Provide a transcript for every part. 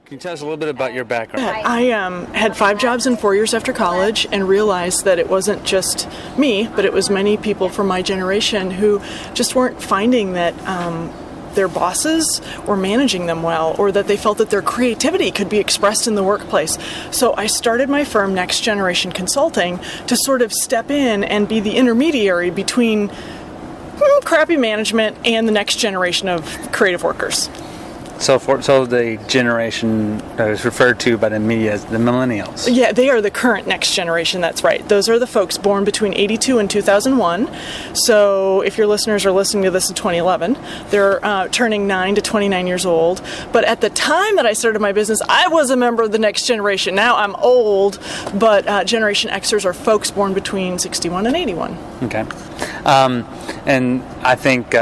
Can you tell us a little bit about your background? I had 5 jobs in 4 years after college and realized that it wasn't just me, but it was many people from my generation who just weren't finding that their bosses were managing them well, or that they felt that their creativity could be expressed in the workplace. So I started my firm, Next Generation Consulting, to sort of step in and be the intermediary between crappy management and the next generation of creative workers. So the generation that is referred to by the media as the millennials. Yeah, they are the current next generation, that's right. Those are the folks born between 82 and 2001. So if your listeners are listening to this in 2011, they're turning 9 to 29 years old. But at the time that I started my business, I was a member of the next generation. Now I'm old, but Generation Xers are folks born between 61 and 81. Okay. And I think,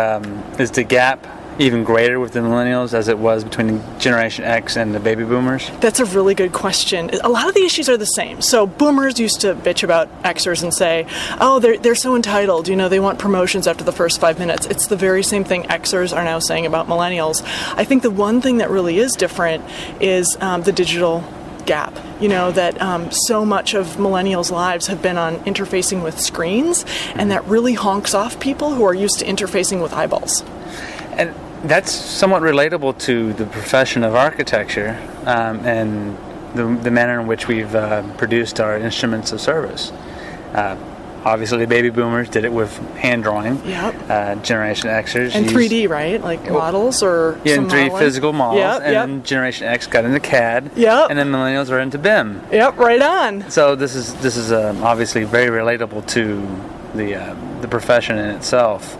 is the gap even greater with the millennials as it was between Generation X and the baby boomers? That's a really good question. A lot of the issues are the same. So boomers used to bitch about Xers and say, oh, they're so entitled, they want promotions after the first 5 minutes. It's the very same thing Xers are now saying about millennials. I think the one thing that really is different is the digital gap. That so much of millennials' lives have been on interfacing with screens, and that really honks off people who are used to interfacing with eyeballs. And that's somewhat relatable to the profession of architecture and the manner in which we've produced our instruments of service. Obviously, the baby boomers did it with hand drawing. Yep. Generation Xers and 3D, right? Like models or some 3D modeling. physical models. Yep, and Generation X got into CAD. Yep. And then millennials are into BIM. Yep, right on. So this is obviously very relatable to the profession in itself.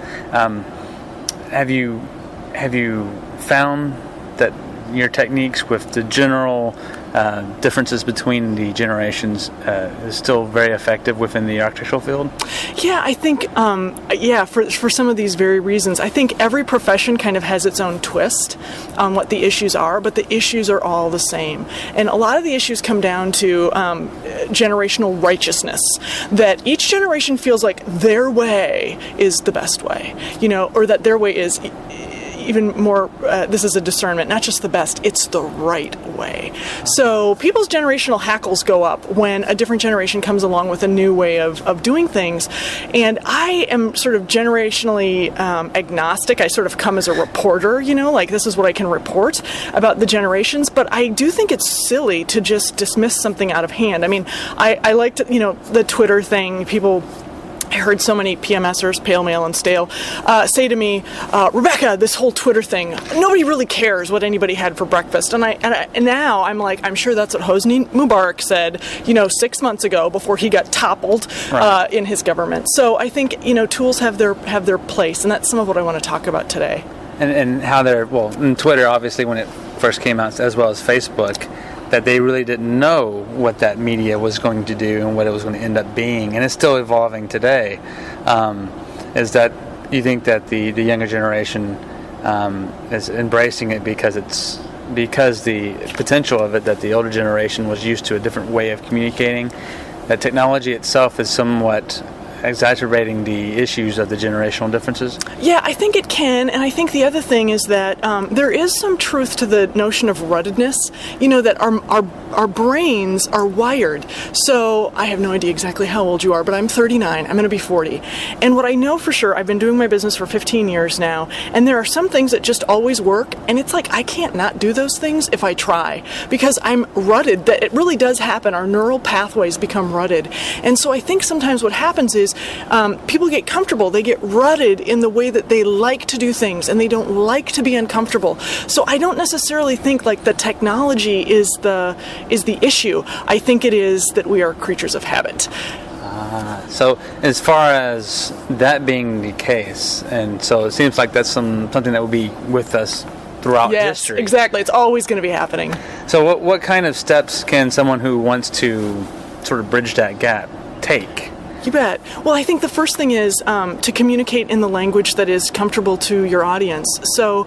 Have you found that your techniques with the general differences between the generations is still very effective within the architectural field? Yeah, I think, for some of these very reasons. I think every profession kind of has its own twist on what the issues are, but the issues are all the same. And a lot of the issues come down to generational righteousness, that each generation feels like their way is the best way, or that their way is even more, this is a discernment, not just the best, it's the right way. So people's generational hackles go up when a different generation comes along with a new way of doing things. And I am sort of generationally agnostic. I sort of come as a reporter, like this is what I can report about the generations. But I do think it's silly to just dismiss something out of hand. I mean, I like to, the Twitter thing, people... I heard so many PMSers, pale, male, and stale, say to me, Rebecca, this whole Twitter thing, nobody really cares what anybody had for breakfast. And now I'm like, I'm sure that's what Hosni Mubarak said, 6 months ago before he got toppled in his government. So I think, tools have their place, and that's some of what I want to talk about today. And how in Twitter, obviously, when it first came out, as well as Facebook, that they really didn't know what that media was going to do and what it was going to end up being, and it's still evolving today. Is that you think that the younger generation is embracing it because the potential of it, that the older generation was used to a different way of communicating, that technology itself is somewhat exacerbating the issues of the generational differences? Yeah, I think it can, and I think the other thing is that there is some truth to the notion of ruttedness, that our brains are wired. So I have no idea exactly how old you are, but I'm 39, I'm going to be 40. And what I know for sure, I've been doing my business for 15 years now, and there are some things that just always work, and it's like I can't not do those things if I try, because I'm rutted. That it really does happen. Our neural pathways become rutted. And so I think sometimes what happens is people get comfortable, they get rutted in the way that they like to do things, and they don't like to be uncomfortable. So I don't necessarily think like the technology is the issue. I think it is that we are creatures of habit. So as far as that being the case, and so it seems like that's something that will be with us throughout history. Yes, exactly. It's always going to be happening. So what kind of steps can someone who wants to sort of bridge that gap take? You bet. Well, I think the first thing is to communicate in the language that is comfortable to your audience. So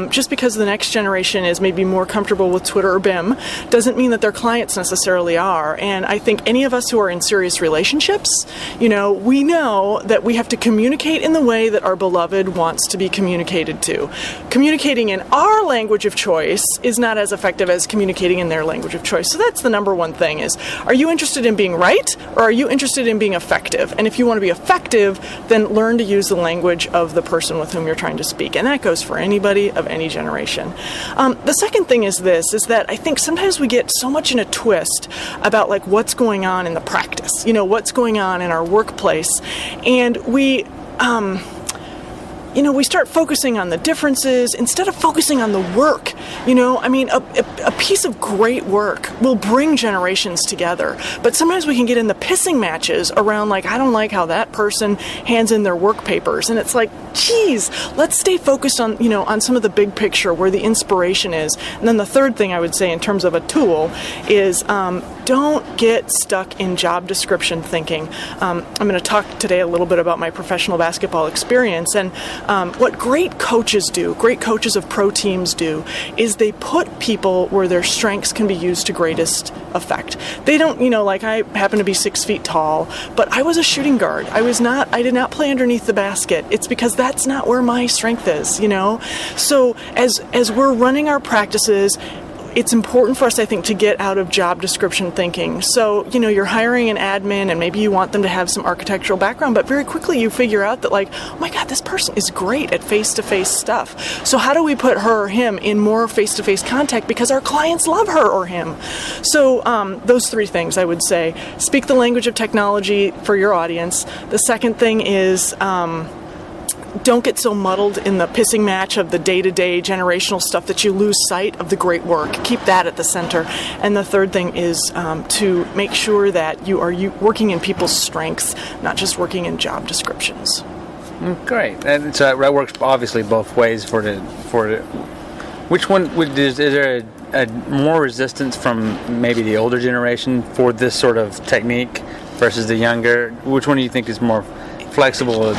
just because the next generation is maybe more comfortable with Twitter or BIM doesn't mean that their clients necessarily are. And I think any of us who are in serious relationships, we know that we have to communicate in the way that our beloved wants to be communicated to. Communicating in our language of choice is not as effective as communicating in their language of choice. So that's the number one thing is, are you interested in being right, or are you interested in being effective? And if you want to be effective, then learn to use the language of the person with whom you're trying to speak. And that goes for anybody of any generation. The second thing is this, is that I think sometimes we get so much in a twist about like what's going on in the practice, what's going on in our workplace. And we start focusing on the differences instead of focusing on the work. A piece of great work will bring generations together. But sometimes we can get in the pissing matches around like, I don't like how that person hands in their work papers. And it's like, geez, let's stay focused on, on some of the big picture where the inspiration is. And then the third thing I would say in terms of a tool is don't get stuck in job description thinking. I'm going to talk today a little bit about my professional basketball experience. And what great coaches do, great coaches of pro teams do, is they put people where their strengths can be used to greatest effect. They don't, like I happen to be 6 feet tall, but I was a shooting guard. I did not play underneath the basket. It's because that's not where my strength is, So as we're running our practices, it's important for us, I think, to get out of job description thinking. So, you're hiring an admin and maybe you want them to have some architectural background, but very quickly you figure out that like, oh my God, this person is great at face-to-face stuff. So how do we put her or him in more face-to-face contact because our clients love her or him? So those three things I would say. Speak the language of technology for your audience. The second thing is don't get so muddled in the pissing match of the day-to-day generational stuff that you lose sight of the great work. Keep that at the center. And the third thing is to make sure that you are working in people's strengths, not just working in job descriptions. Great. And so that works obviously both ways for the. Which one is there a more resistance from maybe the older generation for this sort of technique versus the younger? Which one do you think is more flexible?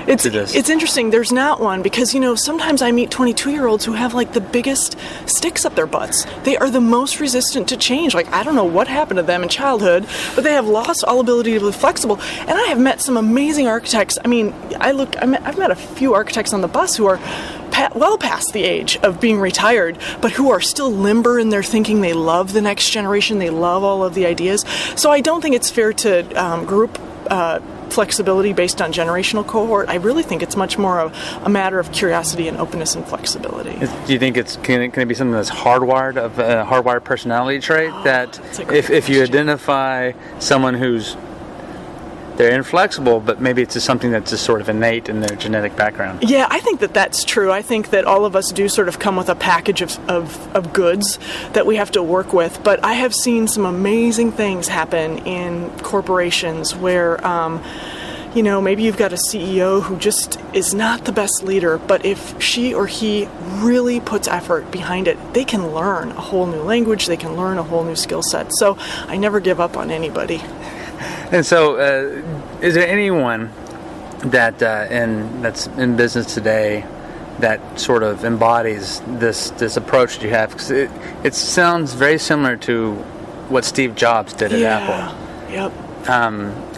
It's interesting. There's not one because, sometimes I meet 22-year-olds who have like the biggest sticks up their butts. They are the most resistant to change. Like, I don't know what happened to them in childhood, but they have lost all ability to be flexible. And I have met some amazing architects. I mean, I've met a few architects on the bus who are well past the age of being retired, but who are still limber in their thinking. They love the next generation. They love all of the ideas. So I don't think it's fair to group flexibility based on generational cohort. I really think it's much more of a matter of curiosity and openness and flexibility. Do you think can it be something that's hardwired, of a hardwired personality trait that if you identify someone who's they're inflexible, but maybe it's just something that's just sort of innate in their genetic background? Yeah, I think that's true. I think that all of us do sort of come with a package of goods that we have to work with, but I have seen some amazing things happen in corporations where maybe you've got a CEO who just is not the best leader, but if she or he really puts effort behind it, they can learn a whole new language, they can learn a whole new skill set. So I never give up on anybody. And so, is there anyone that that's in business today that sort of embodies this approach that you have? Because it sounds very similar to what Steve Jobs did at Apple. Yep.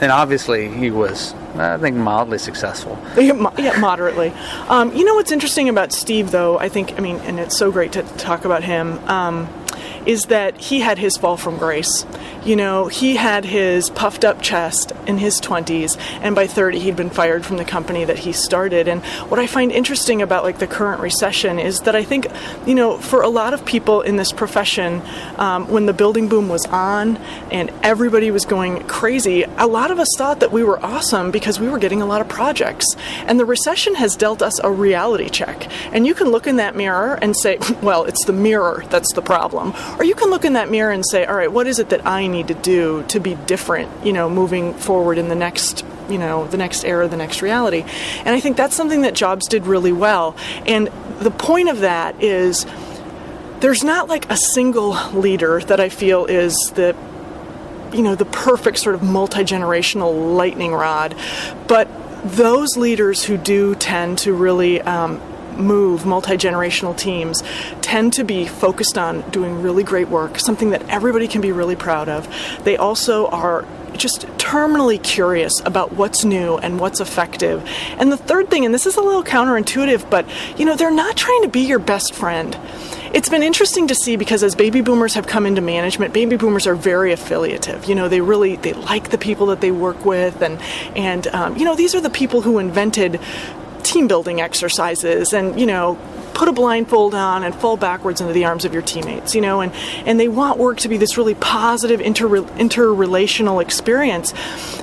And obviously he was, I think, mildly successful. Yeah, moderately. What's interesting about Steve, though, and it's so great to talk about him, is that he had his fall from grace. He had his puffed up chest in his 20s, and by 30 he'd been fired from the company that he started. And what I find interesting about like the current recession is that I think, for a lot of people in this profession, when the building boom was on and everybody was going crazy, a lot of us thought that we were awesome because we were getting a lot of projects. And the recession has dealt us a reality check. And you can look in that mirror and say, well, it's the mirror that's the problem. Or you can look in that mirror and say, all right, what is it that I need to do to be different, moving forward in the next, the next era, the next reality. And I think that's something that Jobs did really well. And the point of that is there's not like a single leader that I feel is the the perfect sort of multi-generational lightning rod. But those leaders who do tend to really move multi-generational teams tend to be focused on doing really great work, something that everybody can be really proud of. They also are just terminally curious about what's new and what's effective. And the third thing, and this is a little counterintuitive, but they're not trying to be your best friend. It's been interesting to see, because as baby boomers have come into management, baby boomers are very affiliative. They like the people that they work with, and these are the people who invented team building exercises and put a blindfold on and fall backwards into the arms of your teammates, and they want work to be this really positive interrelational experience.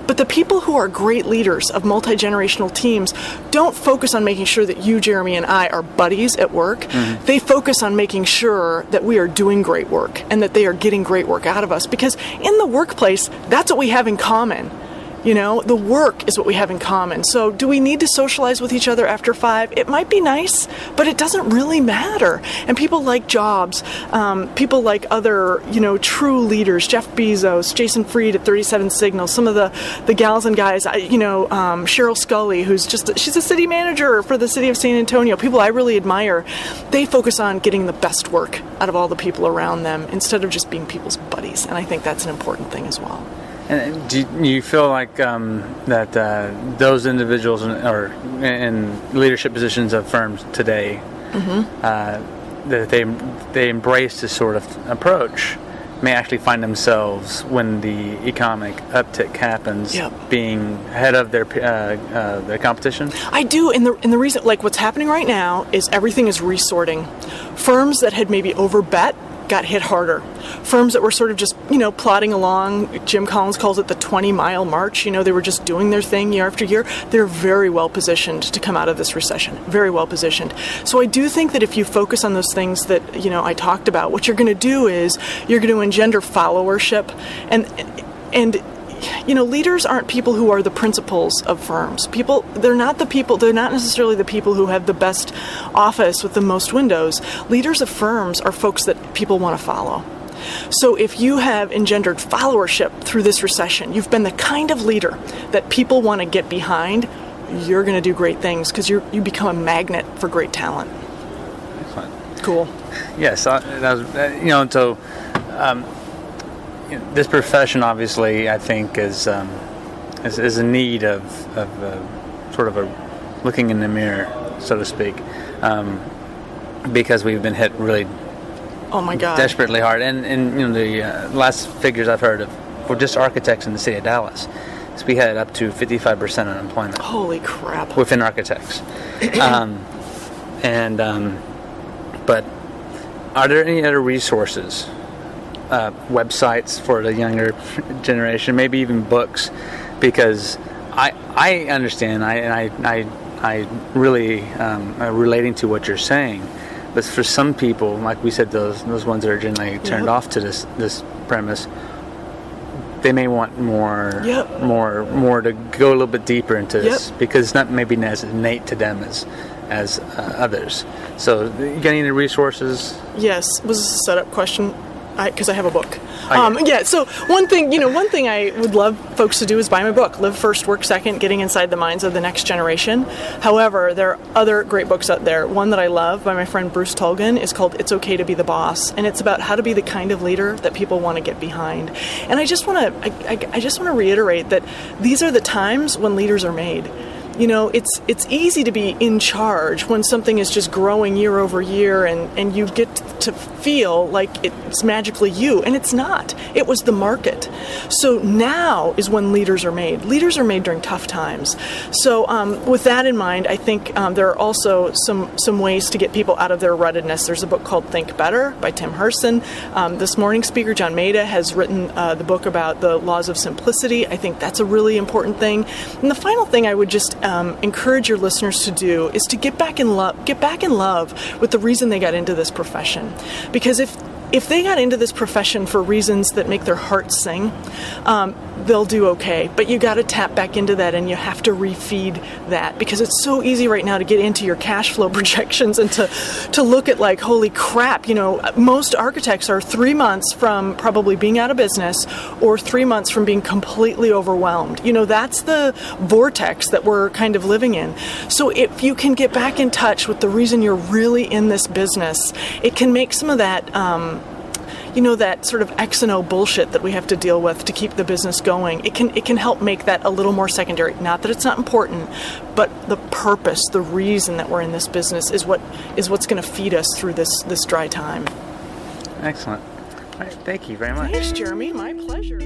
But the people who are great leaders of multi-generational teams don't focus on making sure that you, Jeramie, and I are buddies at work. Mm-hmm. They focus on making sure that we are doing great work and that they are getting great work out of us, because in the workplace, that's what we have in common. The work is what we have in common. So do we need to socialize with each other after 5? It might be nice, but it doesn't really matter. And people like Jobs, people like other, true leaders, Jeff Bezos, Jason Fried at 37 Signal, some of the gals and guys, Cheryl Scully, she's a city manager for the city of San Antonio, people I really admire. They focus on getting the best work out of all the people around them instead of just being people's buddies. And I think that's an important thing as well. And do you feel like that those individuals are in leadership positions of firms today, mm-hmm. That they embrace this sort of approach, may actually find themselves, when the economic uptick happens, yep. being ahead of their competition? I do, and the reason, like what's happening right now, is everything is resorting. Firms that had maybe overbet got hit harder. Firms that were sort of just, plodding along, Jim Collins calls it the 20-mile march, they were just doing their thing year after year, they're very well positioned to come out of this recession, very well positioned. So I do think that if you focus on those things that, I talked about, what you're going to do is you're going to engender followership, and leaders aren't people who are the principals of firms. They're not necessarily the people who have the best office with the most windows. Leaders of firms are folks that people want to follow. So if you have engendered followership through this recession, you've been the kind of leader that people want to get behind, you're going to do great things, because you become a magnet for great talent. Excellent. Cool. Yes, this profession, obviously, I think is in need of sort of a looking in the mirror, so to speak, because we've been hit really, oh my God, desperately hard. And the last figures I've heard of for just architects in the city of Dallas, so we had up to 55% unemployment. Holy crap! Within architects, but are there any other resources? Websites for the younger generation, maybe even books, because I understand, I really relating to what you're saying, but for some people, like we said, those ones that are generally turned off to this premise, they may want more to go a little bit deeper into this, because it's not maybe as innate to them as others. So, you got any resources? Yes. Was this a setup question? Because I have a book. So one thing I would love folks to do is buy my book, Live First, Work Second, Getting Inside the Minds of the Next Generation. However, there are other great books out there. One that I love by my friend Bruce Tulgan is called It's Okay to Be the Boss, and it's about how to be the kind of leader that people want to get behind. And I just want to reiterate that these are the times when leaders are made. It's easy to be in charge when something is just growing year over year, and you get to feel like it's magically you, and it's not. It was the market. So now is when leaders are made. Leaders are made during tough times. So with that in mind, I think there are also some ways to get people out of their ruttedness. There's a book called Think Better by Tim Herson. This morning's speaker, John Maeda, has written the book about the laws of simplicity. I think that's a really important thing. And the final thing I would just encourage your listeners to do is to get back in love with the reason they got into this profession. Because if if they got into this profession for reasons that make their heart sing, they'll do okay. But you got to tap back into that, and you have to refeed that, because it's so easy right now to get into your cash flow projections and to look at like, holy crap, you know, most architects are 3 months from probably being out of business or 3 months from being completely overwhelmed. You know, that's the vortex that we're kind of living in. So if you can get back in touch with the reason you're really in this business, it can make some of that you know, that sort of X and O bullshit that we have to deal with to keep the business going. It can help make that a little more secondary. Not that it's not important, but the purpose, the reason that we're in this business is what's going to feed us through this dry time. Excellent. All right, thank you very much. Thanks, Jeramie. My pleasure.